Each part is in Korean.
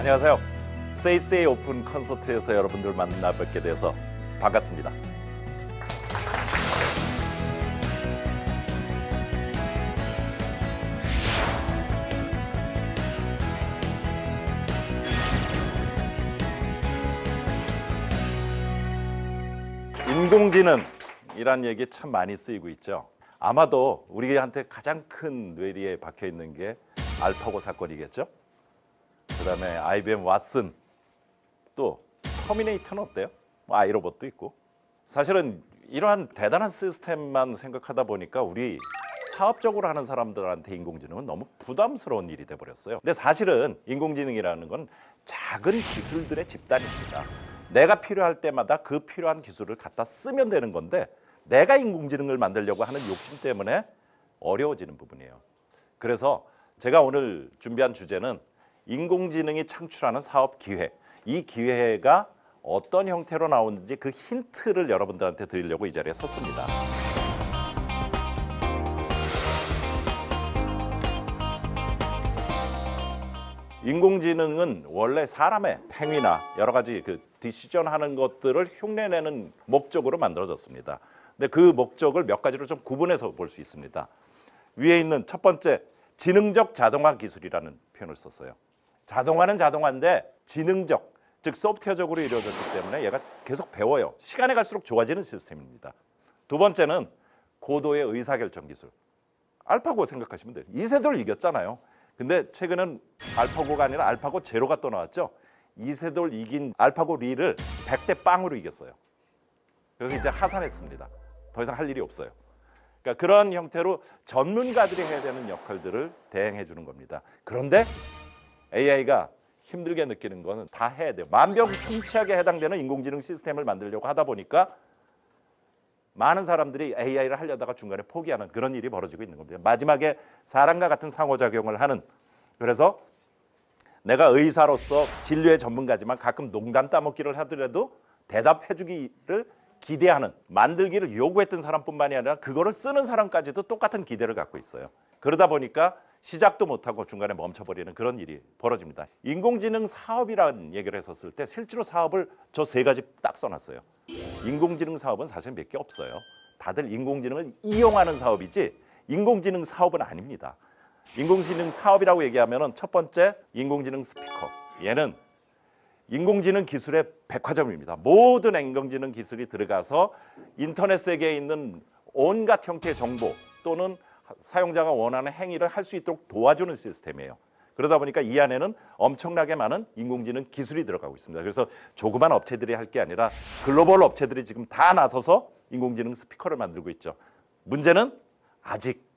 안녕하세요. 세이세이 오픈 콘서트에서 여러분들 만나 뵙게 돼서 반갑습니다. 인공지능이란 얘기 참 많이 쓰이고 있죠. 아마도 우리한테 가장 큰 뇌리에 박혀 있는 게 알파고 사건이겠죠. 그다음에 IBM 왓슨, 또 터미네이터는 어때요? 아이로봇도 있고. 사실은 이러한 대단한 시스템만 생각하다 보니까 우리 사업적으로 하는 사람들한테 인공지능은 너무 부담스러운 일이 돼버렸어요. 근데 사실은 인공지능이라는 건 작은 기술들의 집단입니다. 내가 필요할 때마다 그 필요한 기술을 갖다 쓰면 되는 건데 내가 인공지능을 만들려고 하는 욕심 때문에 어려워지는 부분이에요. 그래서 제가 오늘 준비한 주제는 인공지능이 창출하는 사업 기회, 이 기회가 어떤 형태로 나오는지 그 힌트를 여러분들한테 드리려고 이 자리에 섰습니다. 인공지능은 원래 사람의 행위나 여러 가지 그 디시전 하는 것들을 흉내내는 목적으로 만들어졌습니다. 근데 그 목적을 몇 가지로 좀 구분해서 볼 수 있습니다. 위에 있는 첫 번째, 지능적 자동화 기술이라는 표현을 썼어요. 자동화는 자동화인데 지능적, 즉 소프트웨어적으로 이루어졌기 때문에 얘가 계속 배워요. 시간이 갈수록 좋아지는 시스템입니다. 두 번째는 고도의 의사결정 기술. 알파고 생각하시면 돼요. 이세돌 이겼잖아요. 근데 최근은 알파고가 아니라 알파고 제로가 또 나왔죠. 이세돌 이긴 알파고 리를 100대 0으로 이겼어요. 그래서 이제 하산했습니다. 더 이상 할 일이 없어요. 그러니까 그런 형태로 전문가들이 해야 되는 역할들을 대행해 주는 겁니다. 그런데 AI가 힘들게 느끼는 거는 다 해야 돼요. 만병통치약에 해당되는 인공지능 시스템을 만들려고 하다 보니까 많은 사람들이 AI를 하려다가 중간에 포기하는 그런 일이 벌어지고 있는 겁니다. 마지막에 사람과 같은 상호작용을 하는, 그래서 내가 의사로서 진료의 전문가지만 가끔 농담 따먹기를 하더라도 대답해 주기를 기대하는, 만들기를 요구했던 사람뿐만이 아니라 그거를 쓰는 사람까지도 똑같은 기대를 갖고 있어요. 그러다 보니까 시작도 못하고 중간에 멈춰버리는 그런 일이 벌어집니다. 인공지능 사업이라는 얘기를 했었을 때 실제로 사업을 저 세 가지 딱 써놨어요. 인공지능 사업은 사실 몇 개 없어요. 다들 인공지능을 이용하는 사업이지 인공지능 사업은 아닙니다. 인공지능 사업이라고 얘기하면 첫 번째, 인공지능 스피커. 얘는 인공지능 기술의 백화점입니다. 모든 인공지능 기술이 들어가서 인터넷 세계에 있는 온갖 형태의 정보 또는 사용자가 원하는 행위를 할 수 있도록 도와주는 시스템이에요. 그러다 보니까 이 안에는 엄청나게 많은 인공지능 기술이 들어가고 있습니다. 그래서 조그만 업체들이 할 게 아니라 글로벌 업체들이 지금 다 나서서 인공지능 스피커를 만들고 있죠. 문제는 아직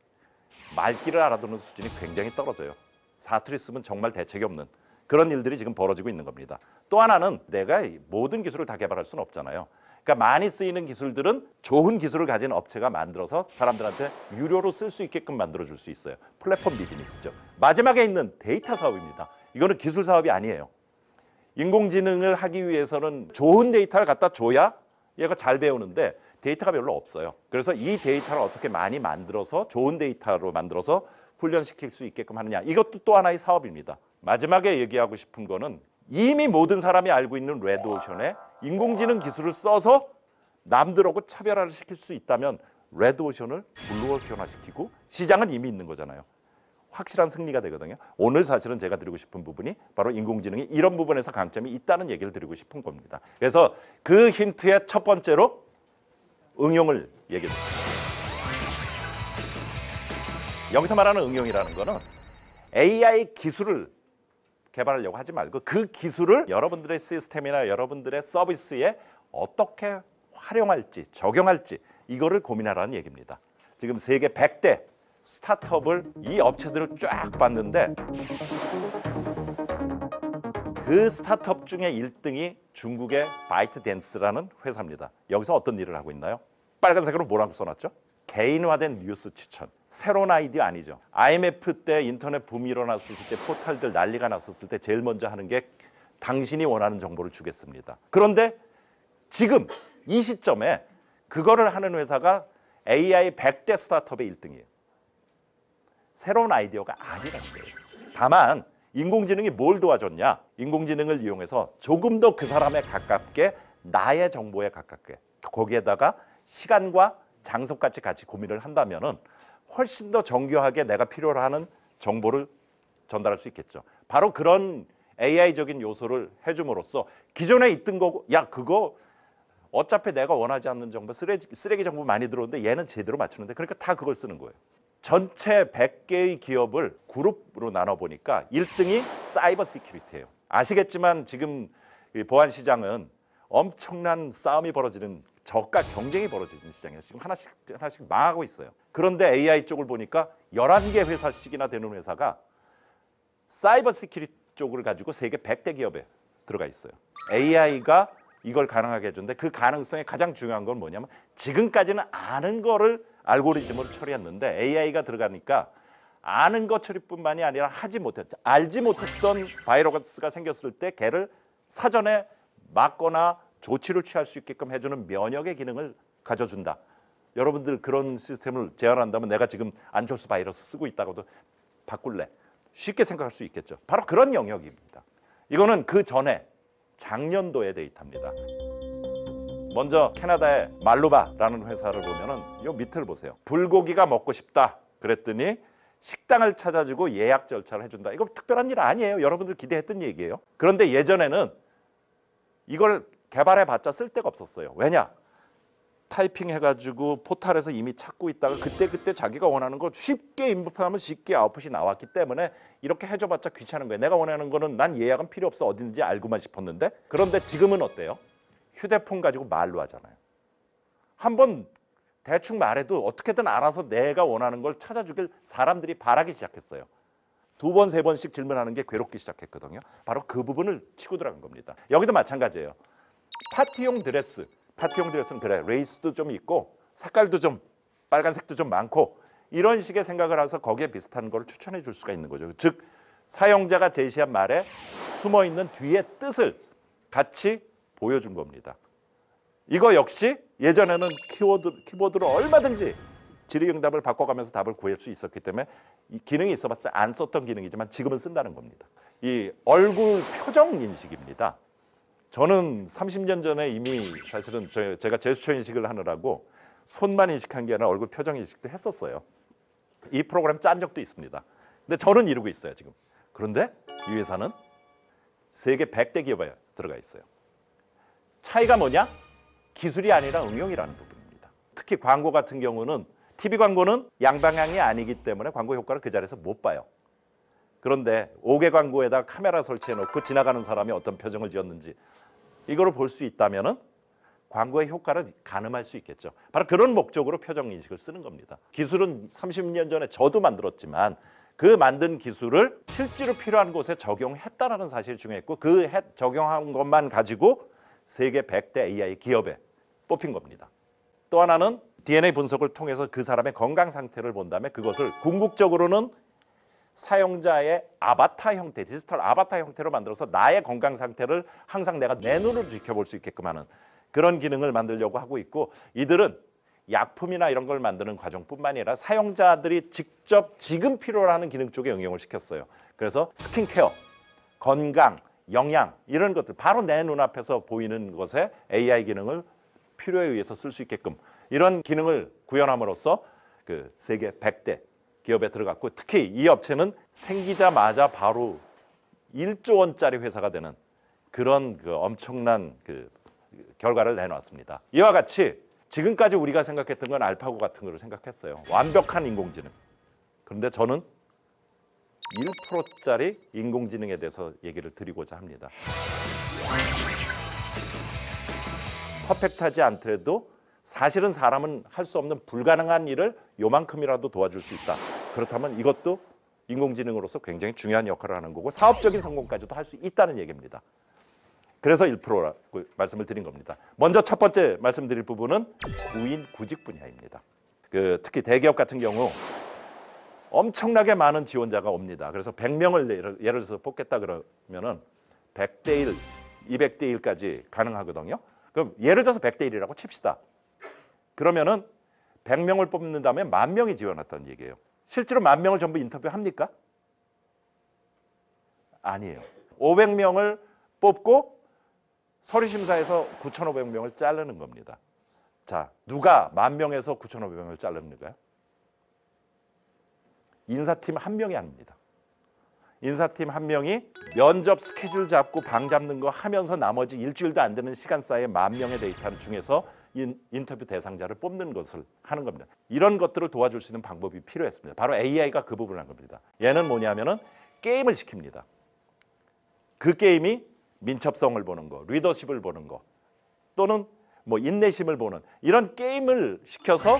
말귀를 알아듣는 수준이 굉장히 떨어져요. 사투리 쓰면 정말 대책이 없는 그런 일들이 지금 벌어지고 있는 겁니다. 또 하나는 내가 모든 기술을 다 개발할 수는 없잖아요. 그러니까 많이 쓰이는 기술들은 좋은 기술을 가진 업체가 만들어서 사람들한테 유료로 쓸 수 있게끔 만들어줄 수 있어요. 플랫폼 비즈니스죠. 마지막에 있는 데이터 사업입니다. 이거는 기술 사업이 아니에요. 인공지능을 하기 위해서는 좋은 데이터를 갖다 줘야 얘가 잘 배우는데 데이터가 별로 없어요. 그래서 이 데이터를 어떻게 많이 만들어서 좋은 데이터로 만들어서 훈련시킬 수 있게끔 하느냐. 이것도 또 하나의 사업입니다. 마지막에 얘기하고 싶은 거는 이미 모든 사람이 알고 있는 레드오션에 인공지능 기술을 써서 남들하고 차별화를 시킬 수 있다면 레드오션을 블루오션화시키고 시장은 이미 있는 거잖아요. 확실한 승리가 되거든요. 오늘 사실은 제가 드리고 싶은 부분이 바로 인공지능이 이런 부분에서 강점이 있다는 얘기를 드리고 싶은 겁니다. 그래서 그 힌트의 첫 번째로 응용을 얘기했습니다. 여기서 말하는 응용이라는 거는 AI 기술을 개발하려고 하지 말고 그 기술을 여러분들의 시스템이나 여러분들의 서비스에 어떻게 활용할지, 적용할지 이거를 고민하라는 얘기입니다. 지금 세계 100대 스타트업을 이 업체들을 쫙 봤는데 그 스타트업 중에 1등이 중국의 바이트댄스라는 회사입니다. 여기서 어떤 일을 하고 있나요? 빨간색으로 뭐라고 써놨죠? 개인화된 뉴스 추천. 새로운 아이디어 아니죠. IMF 때 인터넷 붐이 일어났을 때 포털들 난리가 났었을 때 제일 먼저 하는 게 당신이 원하는 정보를 주겠습니다. 그런데 지금 이 시점에 그거를 하는 회사가 AI 100대 스타트업의 1등이에요. 새로운 아이디어가 아니라는 거예요. 다만 인공지능이 뭘 도와줬냐? 인공지능을 이용해서 조금 더 그 사람에 가깝게 나의 정보에 가깝게 거기에다가 시간과 장소까지 같이 고민을 한다면은 훨씬 더 정교하게 내가 필요로 하는 정보를 전달할 수 있겠죠. 바로 그런 AI적인 요소를 해줌으로써 기존에 있던 거고 야 그거 어차피 내가 원하지 않는 정보 쓰레기 정보 많이 들어오는데 얘는 제대로 맞추는데 그러니까 다 그걸 쓰는 거예요. 전체 100개의 기업을 그룹으로 나눠보니까 1등이 사이버 시큐리티예요. 아시겠지만 지금 보안 시장은 엄청난 싸움이 벌어지는 저가 경쟁이 벌어지는 시장이에요. 지금 하나씩 망하고 있어요. 그런데 AI 쪽을 보니까 11개 회사씩이나 되는 회사가 사이버 시큐리티 쪽을 가지고 세계 100대 기업에 들어가 있어요. AI가 이걸 가능하게 해준데 그 가능성의 가장 중요한 건 뭐냐면 지금까지는 아는 거를 알고리즘으로 처리했는데 AI가 들어가니까 아는 것 처리뿐만이 아니라 알지 못했던 바이러스가 생겼을 때 걔를 사전에 막거나 조치를 취할 수 있게끔 해주는 면역의 기능을 가져준다. 여러분들 그런 시스템을 제안한다면 내가 지금 안철수 바이러스 쓰고 있다고도 바꿀래. 쉽게 생각할 수 있겠죠. 바로 그런 영역입니다. 이거는 그 전에 작년도의 데이터입니다. 먼저 캐나다의 말루바라는 회사를 보면은 요 밑을 보세요. 불고기가 먹고 싶다 그랬더니 식당을 찾아주고 예약 절차를 해준다. 이거 특별한 일 아니에요. 여러분들 기대했던 얘기예요. 그런데 예전에는 이걸 개발해봤자 쓸데가 없었어요. 왜냐? 타이핑해가지고 포탈에서 이미 찾고 있다가 그때 자기가 원하는 거 쉽게 인풋하면 쉽게 아웃풋이 나왔기 때문에 이렇게 해줘봤자 귀찮은 거예요. 내가 원하는 거는 난 예약은 필요 없어 어딘지 알고만 싶었는데 그런데 지금은 어때요? 휴대폰 가지고 말로 하잖아요. 한번 대충 말해도 어떻게든 알아서 내가 원하는 걸 찾아주길 사람들이 바라기 시작했어요. 2번, 3번씩 질문하는 게 괴롭기 시작했거든요. 바로 그 부분을 치고 들어간 겁니다. 여기도 마찬가지예요. 파티용 드레스는 그래 레이스도 좀 있고 색깔도 좀 빨간색도 좀 많고 이런 식의 생각을 해서 거기에 비슷한 걸 추천해 줄 수가 있는 거죠. 즉 사용자가 제시한 말에 숨어있는 뒤의 뜻을 같이 보여준 겁니다. 이거 역시 예전에는 키보드로 얼마든지 질의응답을 바꿔가면서 답을 구할 수 있었기 때문에 이 기능이 있어봤자 안 썼던 기능이지만 지금은 쓴다는 겁니다. 이 얼굴 표정 인식입니다. 저는 30년 전에 이미 사실은 제가 제스처 인식을 하느라고 손만 인식한 게 아니라 얼굴 표정 인식도 했었어요. 이 프로그램 짠 적도 있습니다. 근데 저는 이루고 있어요 지금. 그런데 이 회사는 세계 100대 기업에 들어가 있어요. 차이가 뭐냐? 기술이 아니라 응용이라는 부분입니다. 특히 광고 같은 경우는 TV 광고는 양방향이 아니기 때문에 광고 효과를 그 자리에서 못 봐요. 그런데 5개 광고에다 카메라 설치해놓고 지나가는 사람이 어떤 표정을 지었는지 이거를 볼 수 있다면은 광고의 효과를 가늠할 수 있겠죠. 바로 그런 목적으로 표정 인식을 쓰는 겁니다. 기술은 30년 전에 저도 만들었지만 그 만든 기술을 실제로 필요한 곳에 적용했다라는 사실이 중요했고 그 적용한 것만 가지고 세계 100대 AI 기업에 뽑힌 겁니다. 또 하나는 DNA 분석을 통해서 그 사람의 건강 상태를 본 다음에 그것을 궁극적으로는 사용자의 아바타 형태, 디지털 아바타 형태로 만들어서 나의 건강 상태를 항상 내가 내 눈으로 지켜볼 수 있게끔 하는 그런 기능을 만들려고 하고 있고 이들은 약품이나 이런 걸 만드는 과정뿐만 아니라 사용자들이 직접 지금 필요로 하는 기능 쪽에 응용을 시켰어요. 그래서 스킨케어, 건강, 영양 이런 것들 바로 내 눈앞에서 보이는 것에 AI 기능을 필요에 의해서 쓸 수 있게끔 이런 기능을 구현함으로써 그 세계 100대 기업에 들어갔고 특히 이 업체는 생기자마자 바로 1조 원짜리 회사가 되는 그런 그 엄청난 그 결과를 내놓았습니다. 이와 같이 지금까지 우리가 생각했던 건 알파고 같은 걸 생각했어요. 완벽한 인공지능. 그런데 저는 1%짜리 인공지능에 대해서 얘기를 드리고자 합니다. 퍼펙트하지 않더라도 사실은 사람은 할 수 없는 불가능한 일을 요만큼이라도 도와줄 수 있다. 그렇다면 이것도 인공지능으로서 굉장히 중요한 역할을 하는 거고 사업적인 성공까지도 할 수 있다는 얘기입니다. 그래서 1%라고 말씀을 드린 겁니다. 먼저 첫 번째 말씀드릴 부분은 구인 구직 분야입니다. 특히 대기업 같은 경우 엄청나게 많은 지원자가 옵니다. 그래서 100명을 예를 들어서 뽑겠다 그러면은 100대 1, 200대 1까지 가능하거든요. 그럼 예를 들어서 100대 1이라고 칩시다. 그러면은 100명을 뽑는다면 10,000명이 지원했다는 얘기예요. 실제로 10,000명을 전부 인터뷰합니까? 아니에요. 500명을 뽑고 서류심사에서 9,500명을 자르는 겁니다. 자, 누가 10,000명에서 9,500명을 자르는가요? 인사팀 한 명이 아닙니다. 인사팀 한 명이 면접 스케줄 잡고 방 잡는 거 하면서 나머지 일주일도 안 되는 시간 사이에 10,000명의 데이터 중에서 인터뷰 대상자를 뽑는 것을 하는 겁니다. 이런 것들을 도와줄 수 있는 방법이 필요했습니다. 바로 AI가 그 부분을 한 겁니다. 얘는 뭐냐면은 게임을 시킵니다. 그 게임이 민첩성을 보는 거, 리더십을 보는 거, 또는 뭐 인내심을 보는 이런 게임을 시켜서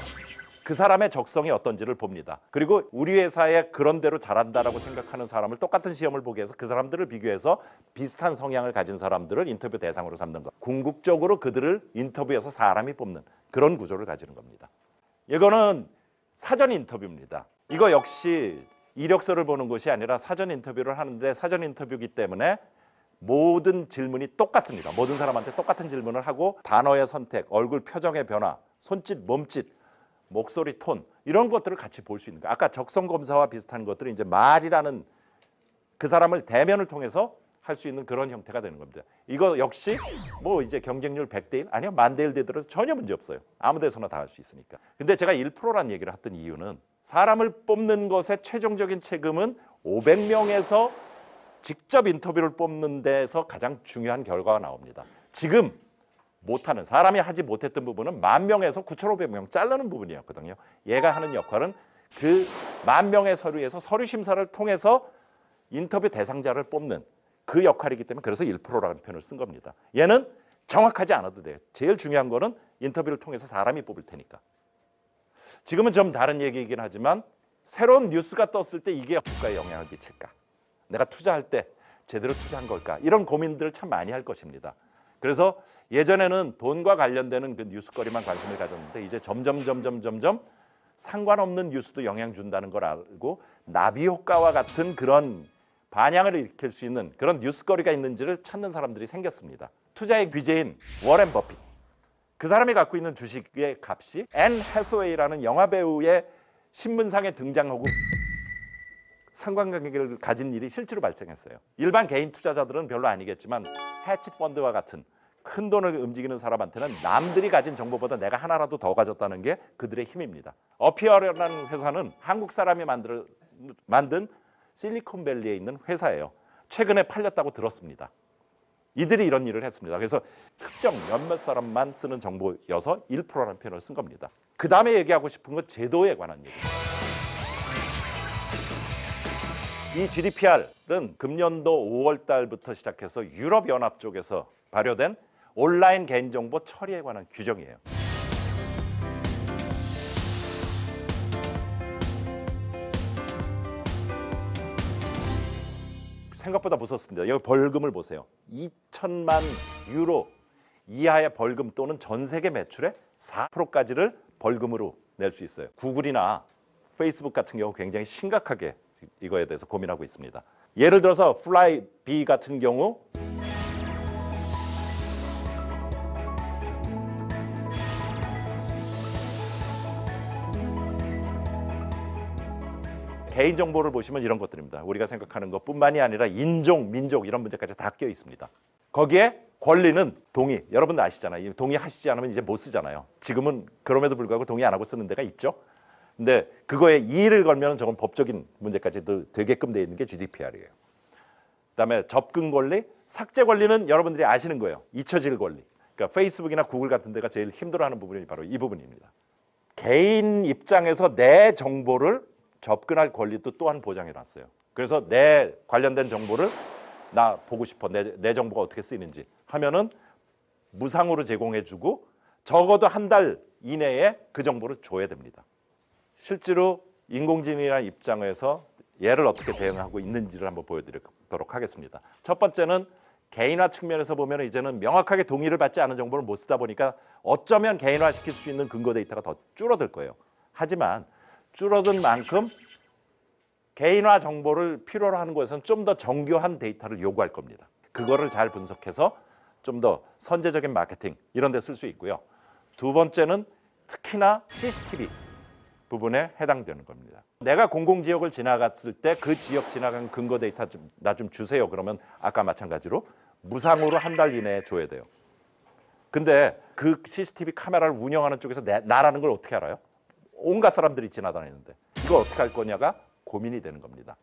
그 사람의 적성이 어떤지를 봅니다. 그리고 우리 회사에 그런 대로 잘한다라고 생각하는 사람을 똑같은 시험을 보게 해서 그 사람들을 비교해서 비슷한 성향을 가진 사람들을 인터뷰 대상으로 삼는 것. 궁극적으로 그들을 인터뷰해서 사람이 뽑는 그런 구조를 가지는 겁니다. 이거는 사전 인터뷰입니다. 이거 역시 이력서를 보는 것이 아니라 사전 인터뷰를 하는데 사전 인터뷰이기 때문에 모든 질문이 똑같습니다. 모든 사람한테 똑같은 질문을 하고 단어의 선택, 얼굴 표정의 변화, 손짓, 몸짓, 목소리 톤 이런 것들을 같이 볼 수 있는 거예요. 아까 적성 검사와 비슷한 것들은 이제 말이라는 그 사람을 대면을 통해서 할 수 있는 그런 형태가 되는 겁니다. 이거 역시 뭐 이제 경쟁률 100대 1 아니요 10,000대 1 되더라도 전혀 문제 없어요. 아무 데서나 다 할 수 있으니까. 근데 제가 1%란 얘기를 했던 이유는 사람을 뽑는 것의 최종적인 책임은 500명에서 직접 인터뷰를 뽑는 데서 가장 중요한 결과가 나옵니다. 지금 못하는 사람이 하지 못했던 부분은 10,000명에서 9,500명 자르는 부분이었거든요. 얘가 하는 역할은 그 10,000명의 서류에서 서류 심사를 통해서 인터뷰 대상자를 뽑는 그 역할이기 때문에 그래서 1%라는 표현을 쓴 겁니다. 얘는 정확하지 않아도 돼요. 제일 중요한 거는 인터뷰를 통해서 사람이 뽑을 테니까. 지금은 좀 다른 얘기이긴 하지만 새로운 뉴스가 떴을 때 이게 국가에 영향을 미칠까? 내가 투자할 때 제대로 투자한 걸까? 이런 고민들을 참 많이 할 것입니다. 그래서 예전에는 돈과 관련되는 그 뉴스거리만 관심을 가졌는데 이제 점점 상관없는 뉴스도 영향 준다는 걸 알고 나비 효과와 같은 그런 반향을 일으킬 수 있는 그런 뉴스거리가 있는지를 찾는 사람들이 생겼습니다. 투자의 귀재인 워렌 버핏. 그 사람이 갖고 있는 주식의 값이 앤 해서웨이라는 영화배우의 신문상에 등장하고 상관관계를 가진 일이 실제로 발생했어요. 일반 개인 투자자들은 별로 아니겠지만 해치 펀드와 같은 큰 돈을 움직이는 사람한테는 남들이 가진 정보보다 내가 하나라도 더 가졌다는 게 그들의 힘입니다. 어피어라는 회사는 한국 사람이 만든 실리콘밸리에 있는 회사예요. 최근에 팔렸다고 들었습니다. 이들이 이런 일을 했습니다. 그래서 특정 몇몇 사람만 쓰는 정보여서 1%라는 표현을 쓴 겁니다. 그 다음에 얘기하고 싶은 건 제도에 관한 얘기입니다. 이 GDPR은 금년도 5월 달부터 시작해서 유럽연합 쪽에서 발효된 온라인 개인정보 처리에 관한 규정이에요. 생각보다 무섭습니다. 여기 벌금을 보세요. 2천만 유로 이하의 벌금 또는 전 세계 매출의 4%까지를 벌금으로 낼 수 있어요. 구글이나 페이스북 같은 경우 굉장히 심각하게 이거에 대해서 고민하고 있습니다. 예를 들어서 플라이비 같은 경우 개인정보를 보시면 이런 것들입니다. 우리가 생각하는 것뿐만이 아니라 인종, 민족 이런 문제까지 다 껴 있습니다. 거기에 권리는 동의, 여러분들 아시잖아요. 동의하시지 않으면 이제 못 쓰잖아요. 지금은 그럼에도 불구하고 동의 안 하고 쓰는 데가 있죠. 근데 그거에 이의를 걸면 저건 법적인 문제까지도 되게끔 돼 있는 게 GDPR이에요. 그다음에 접근 권리, 삭제 권리는 여러분들이 아시는 거예요. 잊혀질 권리. 그러니까 페이스북이나 구글 같은 데가 제일 힘들어하는 부분이 바로 이 부분입니다. 개인 입장에서 내 정보를 접근할 권리도 또한 보장해 놨어요. 그래서 내 관련된 정보를 나 보고 싶어. 내 정보가 어떻게 쓰이는지 하면은 무상으로 제공해 주고 적어도 한 달 이내에 그 정보를 줘야 됩니다. 실제로 인공지능이라는 입장에서 얘를 어떻게 대응하고 있는지를 한번 보여드리도록 하겠습니다. 첫 번째는 개인화 측면에서 보면 이제는 명확하게 동의를 받지 않은 정보를 못 쓰다 보니까 어쩌면 개인화시킬 수 있는 근거 데이터가 더 줄어들 거예요. 하지만 줄어든 만큼 개인화 정보를 필요로 하는 곳에서는 좀 더 정교한 데이터를 요구할 겁니다. 그거를 잘 분석해서 좀 더 선제적인 마케팅 이런 데 쓸 수 있고요. 두 번째는 특히나 CCTV 부분에 해당되는 겁니다. 내가 공공지역을 지나갔을 때 그 지역 지나간 근거 데이터 나 좀 주세요. 그러면 아까 마찬가지로 무상으로 한 달 이내에 줘야 돼요. 근데 그 CCTV 카메라를 운영하는 쪽에서 나라는 걸 어떻게 알아요? 온갖 사람들이 지나다니는데 이걸 어떻게 할 거냐가 고민이 되는 겁니다.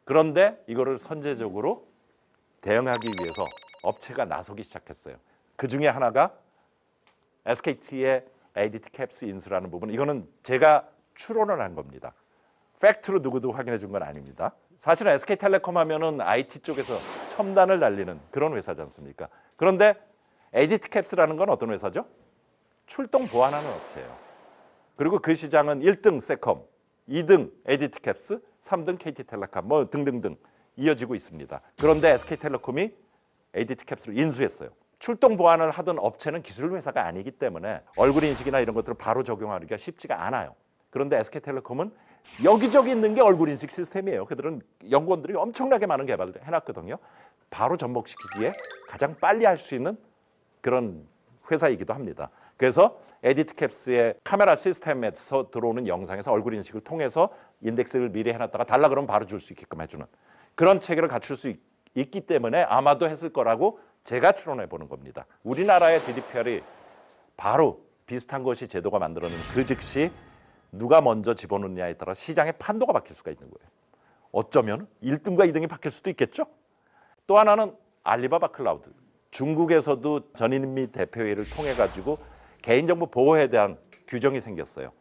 그런데 이거를 선제적으로 대응하기 위해서 업체가 나서기 시작했어요. 그 중에 하나가 SKT의 ADT 캡스 인수라는 부분. 이거는 제가 추론을 한 겁니다. 팩트로 누구도 확인해 준 건 아닙니다. 사실은 SK텔레콤 하면은 IT 쪽에서 첨단을 날리는 그런 회사지 않습니까? 그런데 ADT 캡스라는 건 어떤 회사죠? 출동 보완하는 업체예요. 그리고 그 시장은 1등 세컴, 2등 ADT 캡스, 3등 KT텔레콤 뭐 등등등 이어지고 있습니다. 그런데 SK텔레콤이 ADT 캡스를 인수했어요. 출동 보완을 하던 업체는 기술 회사가 아니기 때문에 얼굴 인식이나 이런 것들을 바로 적용하기가 쉽지가 않아요. 그런데 SK텔레콤은 여기저기 있는 게 얼굴 인식 시스템이에요. 그들은 연구원들이 엄청나게 많은 개발을 해놨거든요. 바로 접목시키기에 가장 빨리 할 수 있는 그런 회사이기도 합니다. 그래서 에디트 캡스의 카메라 시스템에서 들어오는 영상에서 얼굴 인식을 통해서 인덱스를 미리 해놨다가 달라 그러면 바로 줄 수 있게끔 해주는 그런 체계를 갖출 수 있기 때문에 아마도 했을 거라고 제가 추론해 보는 겁니다. 우리나라의 GDPR이 바로 비슷한 것이 제도가 만들어낸 그 즉시 누가 먼저 집어넣느냐에 따라 시장의 판도가 바뀔 수가 있는 거예요. 어쩌면 1등과 2등이 바뀔 수도 있겠죠. 또 하나는 알리바바 클라우드. 중국에서도 전인민 대표회의를 통해 가지고 개인정보 보호에 대한 규정이 생겼어요.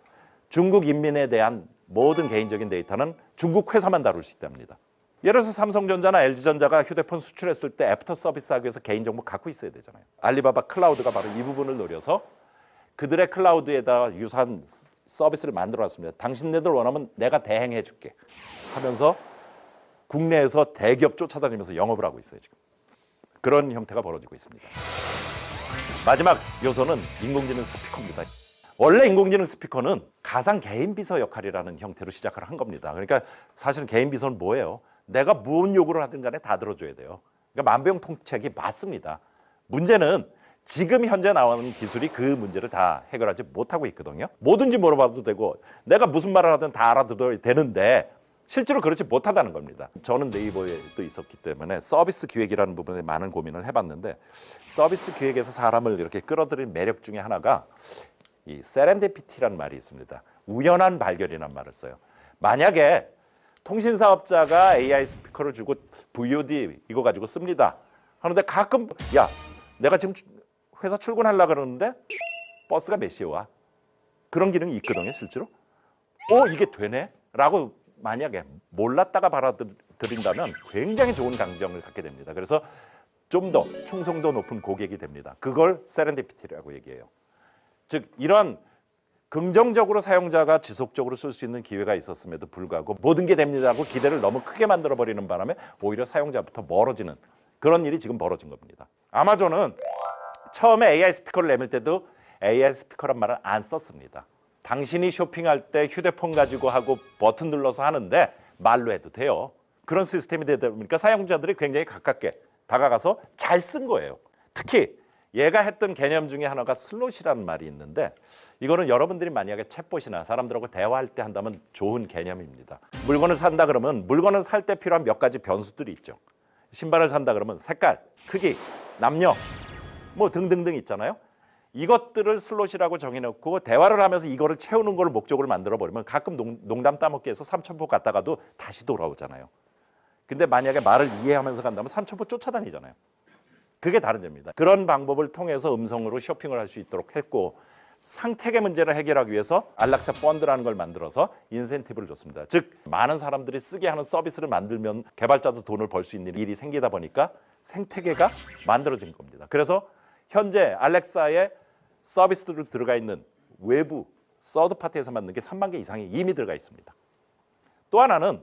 중국 인민에 대한 모든 개인적인 데이터는 중국 회사만 다룰 수 있답니다. 예를 들어서 삼성전자나 LG전자가 휴대폰 수출했을 때 애프터 서비스 하기 위해서 개인정보 갖고 있어야 되잖아요. 알리바바 클라우드가 바로 이 부분을 노려서 그들의 클라우드에다가 유사한 서비스를 만들어놨습니다. 당신네들 원하면 내가 대행해 줄게 하면서 국내에서 대기업 쫓아다니면서 영업을 하고 있어요. 지금 그런 형태가 벌어지고 있습니다. 마지막 요소는 인공지능 스피커입니다. 원래 인공지능 스피커는 가상 개인 비서 역할이라는 형태로 시작을 한 겁니다. 그러니까 사실은 개인 비서는 뭐예요? 내가 무슨 요구를 하든 간에 다 들어줘야 돼요. 그러니까 만병통치약이 맞습니다. 문제는 지금 현재 나오는 기술이 그 문제를 다 해결하지 못하고 있거든요. 뭐든지 물어봐도 되고 내가 무슨 말을 하든 다 알아들어야 되는데 실제로 그렇지 못하다는 겁니다. 저는 네이버에도 있었기 때문에 서비스 기획이라는 부분에 많은 고민을 해봤는데 서비스 기획에서 사람을 이렇게 끌어들이는 매력 중에 하나가 이 세렌디피티라는 말이 있습니다. 우연한 발견이라는 말을 써요. 만약에 통신사업자가 AI 스피커를 주고 VOD 이거 가지고 씁니다. 하는데 가끔 야 내가 지금 회사 출근하려고 그러는데 버스가 몇 시에 와? 그런 기능이 있거든요. 실제로. 이게 되네? 라고 만약에 몰랐다가 받아들인다면 굉장히 좋은 감정을 갖게 됩니다. 그래서 좀 더 충성도 높은 고객이 됩니다. 그걸 세렌디피티라고 얘기해요. 즉 이런 긍정적으로 사용자가 지속적으로 쓸 수 있는 기회가 있었음에도 불구하고 모든 게 됩니다라고 기대를 너무 크게 만들어버리는 바람에 오히려 사용자부터 멀어지는 그런 일이 지금 벌어진 겁니다. 아마존은 처음에 AI 스피커를 내밀 때도 AI 스피커란 말을 안 썼습니다. 당신이 쇼핑할 때 휴대폰 가지고 하고 버튼 눌러서 하는데 말로 해도 돼요. 그런 시스템이 되다 보니까 사용자들이 굉장히 가깝게 다가가서 잘 쓴 거예요. 특히 얘가 했던 개념 중에 하나가 슬롯이라는 말이 있는데 이거는 여러분들이 만약에 챗봇이나 사람들하고 대화할 때 한다면 좋은 개념입니다. 물건을 산다 그러면 물건을 살 때 필요한 몇 가지 변수들이 있죠. 신발을 산다 그러면 색깔, 크기, 남녀 뭐 등등등 있잖아요. 이것들을 슬롯이라고 정해놓고 대화를 하면서 이거를 채우는 걸 목적으로 만들어버리면 가끔 농담 따먹기 해서 삼천포 갔다가도 다시 돌아오잖아요. 근데 만약에 말을 이해하면서 간다면 삼천포 쫓아다니잖아요. 그게 다른 점입니다. 그런 방법을 통해서 음성으로 쇼핑을 할 수 있도록 했고 상태계 문제를 해결하기 위해서 안락사 펀드라는 걸 만들어서 인센티브를 줬습니다. 즉 많은 사람들이 쓰게 하는 서비스를 만들면 개발자도 돈을 벌 수 있는 일이 생기다 보니까 생태계가 만들어진 겁니다. 그래서 현재 알렉사의 서비스로 들어가 있는 외부 서드파티에서 만든 게 3만 개 이상이 이미 들어가 있습니다. 또 하나는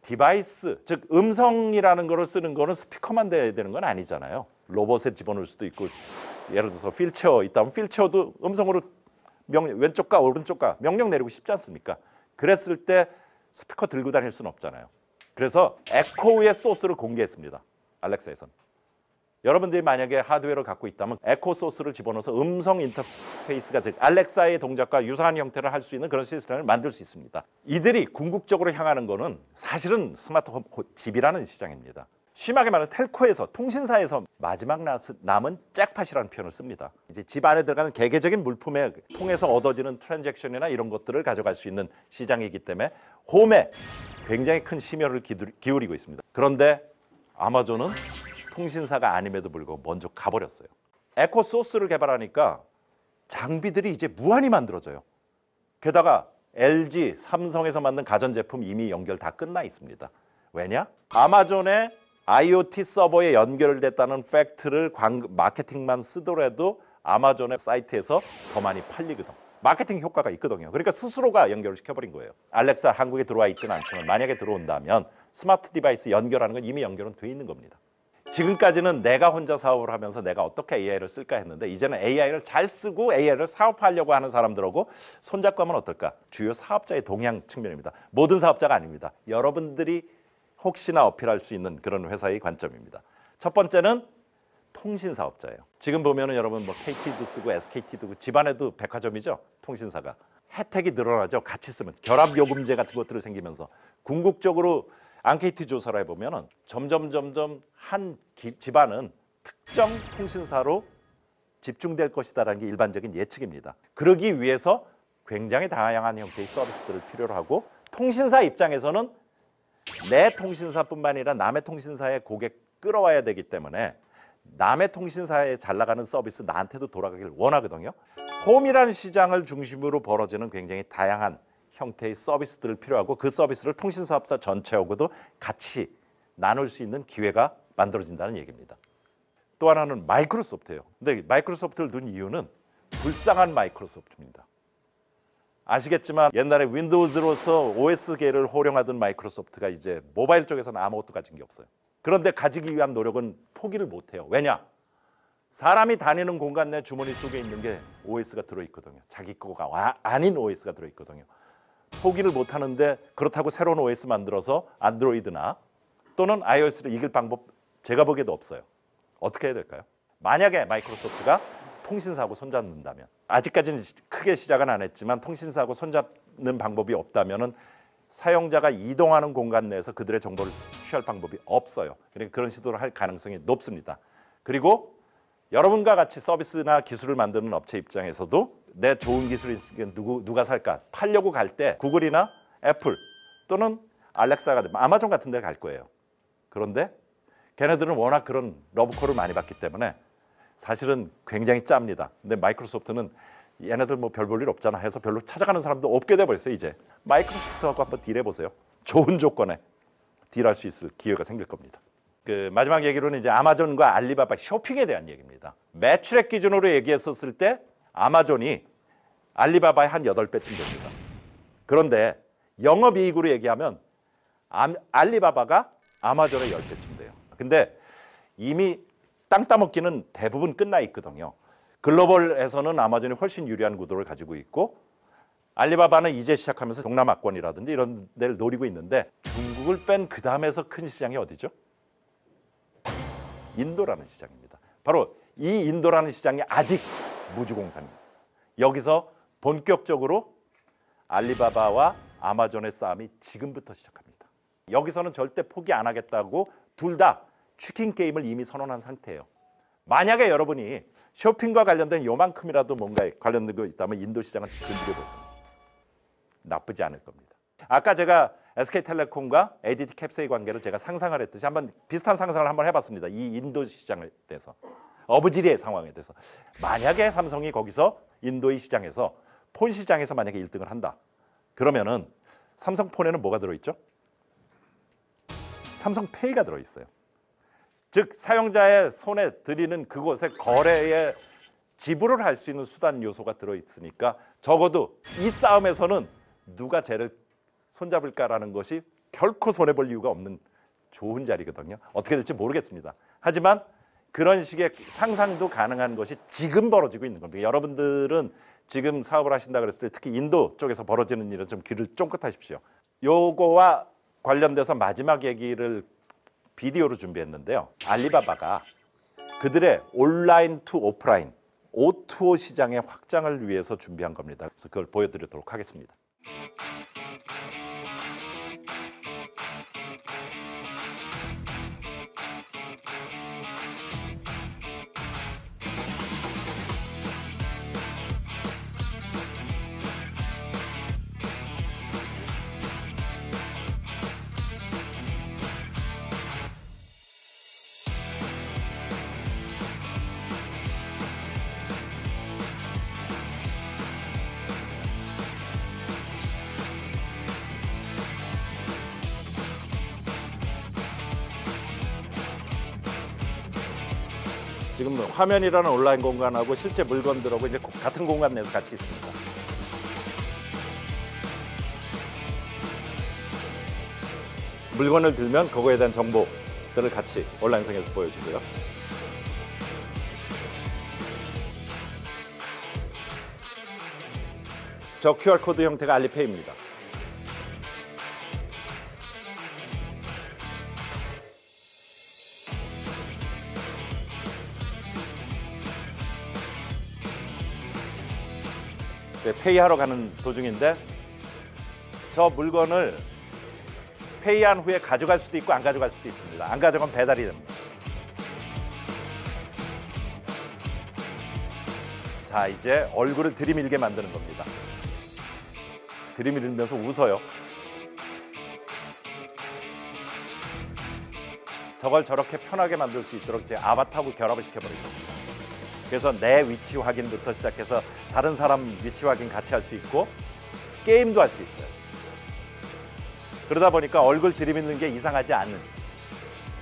디바이스, 즉 음성이라는 거를 쓰는 거는 스피커만 돼야 되는 건 아니잖아요. 로봇에 집어넣을 수도 있고 예를 들어서 휠체어 있다면 휠체어도 음성으로 왼쪽과 오른쪽과 명령 내리고 싶지 않습니까? 그랬을 때 스피커 들고 다닐 수는 없잖아요. 그래서 에코의 소스를 공개했습니다. 알렉사에서는. 여러분들이 만약에 하드웨어를 갖고 있다면 에코 소스를 집어넣어서 음성 인터페이스가 즉 알렉사의 동작과 유사한 형태를 할 수 있는 그런 시스템을 만들 수 있습니다. 이들이 궁극적으로 향하는 거는 사실은 스마트홈 집이라는 시장입니다. 심하게 말하면 텔코에서 통신사에서 마지막 남은 잭팟이라는 표현을 씁니다. 이제 집 안에 들어가는 개개적인 물품에 통해서 얻어지는 트랜잭션이나 이런 것들을 가져갈 수 있는 시장이기 때문에 홈에 굉장히 큰 심혈을 기울이고 있습니다. 그런데 아마존은 통신사가 아님에도 불구하고 먼저 가버렸어요. 에코 소스를 개발하니까 장비들이 이제 무한히 만들어져요. 게다가 LG, 삼성에서 만든 가전제품 이미 연결 다 끝나 있습니다. 왜냐? 아마존의 IoT 서버에 연결됐다는 팩트를 마케팅만 쓰더라도 아마존의 사이트에서 더 많이 팔리거든. 마케팅 효과가 있거든요. 그러니까 스스로가 연결을 시켜버린 거예요. 알렉사 한국에 들어와 있지는 않지만 만약에 들어온다면 스마트 디바이스 연결하는 건 이미 연결은 돼 있는 겁니다. 지금까지는 내가 혼자 사업을 하면서 내가 어떻게 AI를 쓸까 했는데 이제는 AI를 잘 쓰고 AI를 사업하려고 하는 사람들하고 손잡고 하면 어떨까? 주요 사업자의 동향 측면입니다. 모든 사업자가 아닙니다. 여러분들이 혹시나 어필할 수 있는 그런 회사의 관점입니다. 첫 번째는 통신 사업자예요. 지금 보면은 여러분 뭐 KT도 쓰고 SKT도 쓰고 집안에도 백화점이죠. 통신사가. 혜택이 늘어나죠. 같이 쓰면 결합 요금제 같은 것들이 생기면서 궁극적으로 앙케이트 조사를 해보면은 점점 한 집안은 특정 통신사로 집중될 것이다라는 게 일반적인 예측입니다. 그러기 위해서 굉장히 다양한 형태의 서비스들을 필요로 하고 통신사 입장에서는 내 통신사뿐만 아니라 남의 통신사의 고객 끌어와야 되기 때문에 남의 통신사에 잘 나가는 서비스 나한테도 돌아가길 원하거든요. 홈이라는 시장을 중심으로 벌어지는 굉장히 다양한 형태의 서비스들을 필요하고 그 서비스를 통신사업자 전체하고도 같이 나눌 수 있는 기회가 만들어진다는 얘기입니다. 또 하나는 마이크로소프트예요. 근데 마이크로소프트를 둔 이유는 불쌍한 마이크로소프트입니다. 아시겠지만 옛날에 윈도우즈로서 OS계를 호령하던 마이크로소프트가 이제 모바일 쪽에서는 아무것도 가진 게 없어요. 그런데 가지기 위한 노력은 포기를 못해요. 왜냐? 사람이 다니는 공간 내 주머니 속에 있는 게 OS가 들어있거든요. 자기 거가 아닌 OS가 들어있거든요. 포기를 못하는데 그렇다고 새로운 OS 만들어서 안드로이드나 또는 iOS를 이길 방법 제가 보기에도 없어요. 어떻게 해야 될까요? 만약에 마이크로소프트가 통신사하고 손잡는다면 아직까지는 크게 시작은 안 했지만 통신사하고 손잡는 방법이 없다면 사용자가 이동하는 공간 내에서 그들의 정보를 취할 방법이 없어요. 그러니까 그런 시도를 할 가능성이 높습니다. 그리고 여러분과 같이 서비스나 기술을 만드는 업체 입장에서도 내 좋은 기술이 있으면 누가 살까? 팔려고 갈 때 구글이나 애플 또는 알렉사가 되면 아마존 같은 데를 갈 거예요. 그런데 걔네들은 워낙 그런 러브콜을 많이 받기 때문에 사실은 굉장히 짭니다. 근데 마이크로소프트는 얘네들 뭐 별 볼 일 없잖아 해서 별로 찾아가는 사람도 없게 돼버렸어요. 이제 마이크로소프트하고 한번 딜해보세요. 좋은 조건에 딜할 수 있을 기회가 생길 겁니다. 그 마지막 얘기로는 이제 아마존과 알리바바 쇼핑에 대한 얘기입니다. 매출액 기준으로 얘기했었을 때 아마존이 알리바바의 한 8배쯤 됩니다. 그런데 영업이익으로 얘기하면 알리바바가 아마존의 10배쯤 돼요. 근데 이미 땅 따먹기는 대부분 끝나 있거든요. 글로벌에서는 아마존이 훨씬 유리한 구도를 가지고 있고 알리바바는 이제 시작하면서 동남아권이라든지 이런 데를 노리고 있는데 중국을 뺀 그 다음에서 큰 시장이 어디죠? 인도라는 시장입니다. 바로 이 인도라는 시장이 아직 무주공산입니다. 여기서 본격적으로 알리바바와 아마존의 싸움이 지금부터 시작합니다. 여기서는 절대 포기 안 하겠다고 둘 다 치킨 게임을 이미 선언한 상태예요. 만약에 여러분이 쇼핑과 관련된 요만큼이라도 뭔가 관련된 거 있다면 인도 시장은 건드려보세요. 나쁘지 않을 겁니다. 아까 제가 SK텔레콤과 ADT 캡스의 관계를 제가 상상을 했듯이 한번 비슷한 상상을 한번 해봤습니다. 이 인도 시장에 대해서 어부지리의 상황에 대해서 만약에 삼성이 거기서 인도의 시장에서 폰 시장에서 만약에 1등을 한다. 그러면은 삼성폰에는 뭐가 들어있죠? 삼성페이가 들어있어요. 즉 사용자의 손에 들이는 그곳에 거래에 지불을 할 수 있는 수단 요소가 들어있으니까 적어도 이 싸움에서는 누가 쟤를 손잡을까라는 것이 결코 손해볼 이유가 없는 좋은 자리거든요. 어떻게 될지 모르겠습니다. 하지만 그런 식의 상상도 가능한 것이 지금 벌어지고 있는 겁니다. 여러분들은 지금 사업을 하신다 그랬을 때 특히 인도 쪽에서 벌어지는 일은 좀 귀를 쫑긋하십시오. 요거와 관련돼서 마지막 얘기를 비디오로 준비했는데요. 알리바바가 그들의 온라인 투 오프라인 O2O 시장의 확장을 위해서 준비한 겁니다. 그래서 그걸 보여드리도록 하겠습니다. 지금 화면이라는 온라인 공간하고 실제 물건들하고 이제 같은 공간 내에서 같이 있습니다. 물건을 들면 그거에 대한 정보들을 같이 온라인상에서 보여주고요. 저 QR코드 형태가 알리페이입니다. 페이하러 가는 도중인데 저 물건을 페이한 후에 가져갈 수도 있고 안 가져갈 수도 있습니다. 안 가져가면 배달이 됩니다. 자, 이제 얼굴을 들이밀게 만드는 겁니다. 들이밀면서 웃어요. 저걸 저렇게 편하게 만들 수 있도록 이제 아바타하고 결합을 시켜버린 겁니다. 그래서 내 위치 확인부터 시작해서 다른 사람 위치 확인 같이 할 수 있고 게임도 할 수 있어요. 그러다 보니까 얼굴 들이밀는 게 이상하지 않은,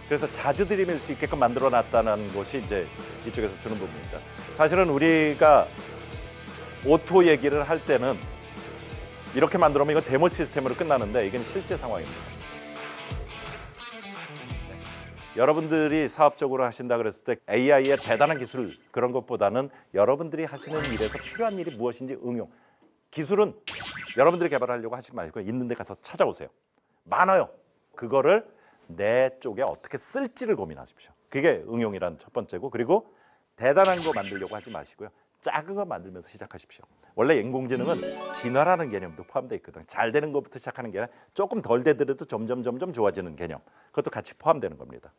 그래서 자주 들이밀 수 있게끔 만들어 놨다는 것이 이제 이쪽에서 주는 부분입니다. 사실은 우리가 오토 얘기를 할 때는 이렇게 만들어면 이건 데모 시스템으로 끝나는데 이건 실제 상황입니다. 여러분들이 사업적으로 하신다 그랬을 때 AI의 대단한 기술 그런 것보다는 여러분들이 하시는 일에서 필요한 일이 무엇인지 응용. 기술은 여러분들이 개발하려고 하지 말고 있는 데 가서 찾아오세요. 많아요. 그거를 내 쪽에 어떻게 쓸지를 고민하십시오. 그게 응용이란 첫 번째고, 그리고 대단한 거 만들려고 하지 마시고요. 작은 거 만들면서 시작하십시오. 원래 인공지능은 진화라는 개념도 포함되어 있거든요. 잘 되는 것부터 시작하는 게 아니라 조금 덜 되더라도 점점 좋아지는 개념, 그것도 같이 포함되는 겁니다.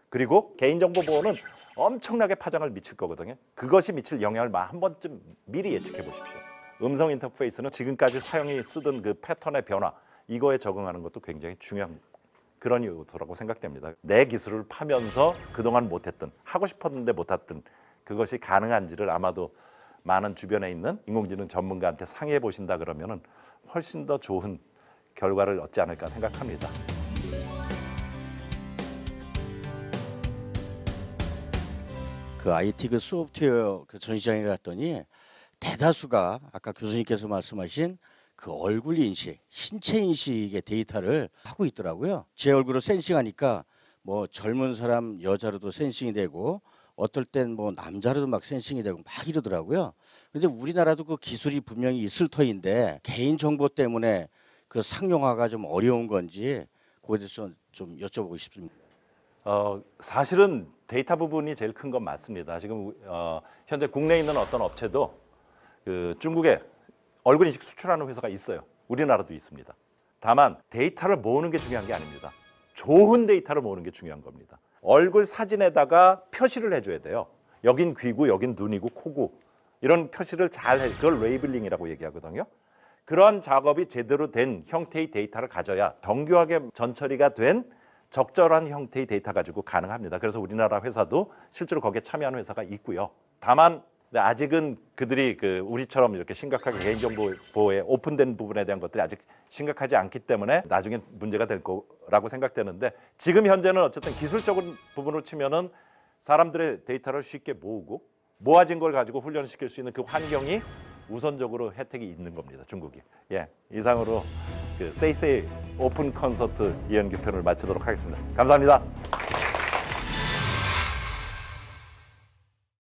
그리고 개인정보 보호는 엄청나게 파장을 미칠 거거든요. 그것이 미칠 영향을 한 번쯤 미리 예측해 보십시오. 음성 인터페이스는 지금까지 사용이 쓰던 그 패턴의 변화, 이거에 적응하는 것도 굉장히 중요한 그런 요소라고 생각됩니다. 내 기술을 파면서 그동안 못했던, 하고 싶었는데 못했던 그것이 가능한지를 아마도 많은 주변에 있는 인공지능 전문가한테 상의해 보신다 그러면은 훨씬 더 좋은 결과를 얻지 않을까 생각합니다. 그 IT 그 소프트웨어 그 전시장에 갔더니 대다수가 아까 교수님께서 말씀하신 그 얼굴 인식, 신체 인식의 데이터를 하고 있더라고요. 제 얼굴을 센싱하니까 뭐 젊은 사람 여자로도 센싱이 되고 어떨 땐 뭐 남자로도 막 센싱이 되고 막 이러더라고요. 그런데 우리나라도 그 기술이 분명히 있을 터인데 개인 정보 때문에 그 상용화가 좀 어려운 건지 그거에 대해서 좀 여쭤보고 싶습니다. 사실은 데이터 부분이 제일 큰 건 맞습니다. 지금 현재 국내에 있는 어떤 업체도 그 중국에 얼굴 인식 수출하는 회사가 있어요. 우리나라도 있습니다. 다만 데이터를 모으는 게 중요한 게 아닙니다. 좋은 데이터를 모으는 게 중요한 겁니다. 얼굴 사진에다가 표시를 해줘야 돼요. 여긴 귀고 여긴 눈이고 코고 이런 표시를 잘 해. 그걸 레이블링이라고 얘기하거든요. 그런 작업이 제대로 된 형태의 데이터를 가져야 정교하게 전처리가 된 적절한 형태의 데이터 가지고 가능합니다. 그래서 우리나라 회사도 실제로 거기에 참여하는 회사가 있고요. 다만 아직은 그들이 우리처럼 이렇게 심각하게 개인정보 보호에 오픈된 부분에 대한 것들이 아직 심각하지 않기 때문에 나중에 문제가 될 거라고 생각되는데, 지금 현재는 어쨌든 기술적인 부분으로 치면은 사람들의 데이터를 쉽게 모으고 모아진 걸 가지고 훈련을 시킬 수 있는 그 환경이 우선적으로 혜택이 있는 겁니다. 중국이. 이상으로 세이세이 오픈 콘서트 이연규 편을 마치도록 하겠습니다. 감사합니다.